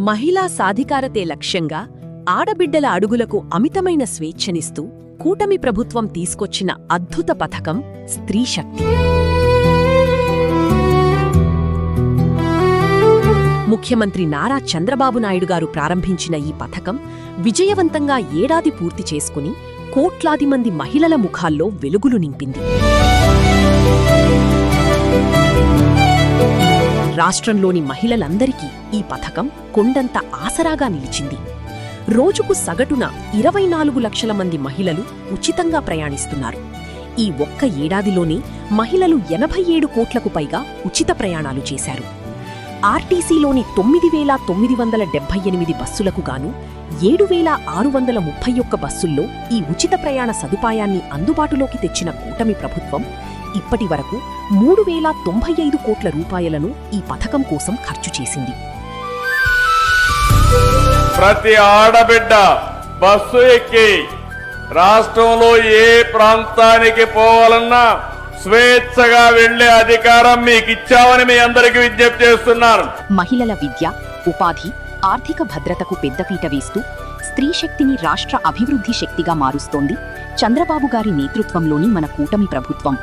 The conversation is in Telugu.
మహిళా సాధికారతే లక్ష్యంగా ఆడబిడ్డల అడుగులకు అమితమైన స్వేచ్ఛనిస్తూ కూటమి ప్రభుత్వం తీసుకొచ్చిన అద్భుత పథకం స్త్రీశక్తి. ముఖ్యమంత్రి నారా చంద్రబాబు నాయుడు గారు ప్రారంభించిన ఈ పథకం విజయవంతంగా ఏడాది పూర్తి చేసుకుని కోట్లాది మంది మహిళల ముఖాల్లో వెలుగులు నింపింది. రాష్ట్రంలోని మహిళలందరికీ ఈ పథకం కొండంత ఆసరాగా నిలిచింది. రోజుకు సగటున 24 లక్షల మంది మహిళలు ఉచితంగా ప్రయాణిస్తున్నారు. ఈ ఒక్క ఏడాదిలోనే మహిళలు 87 కోట్లకు పైగా ఉచిత ప్రయాణాలు చేశారు. ఆర్టీసీలోని 9,978 బస్సులకు గాను 7,631 బస్సుల్లో ఈ ఉచిత ప్రయాణ సదుపాయాన్ని అందుబాటులోకి తెచ్చిన కూటమి ప్రభుత్వం ఇప్పటి వరకు 3,095 కోట్ల రూపాయలను ఈ పథకం కోసం ఖర్చు చేసింది. ప్రతి ఆడబిడ్డ బస్సు ఎక్కి రాష్ట్రంలో ఏ ప్రాంతానికి పోవాలన్నా స్వేచ్ఛగా వెళ్లే అధికారం మీకు ఇచ్చామని మీ అందరికీ విజ్ఞప్తి చేస్తున్నాను. మహిళల విద్య, ఉపాధి, ఆర్థిక భద్రతకు పెద్దపీట వేస్తూ స్త్రీ శక్తిని రాష్ట్ర అభివృద్ధి శక్తిగా మారుస్తోంది చంద్రబాబు గారి నేతృత్వంలోని మన కూటమి ప్రభుత్వం.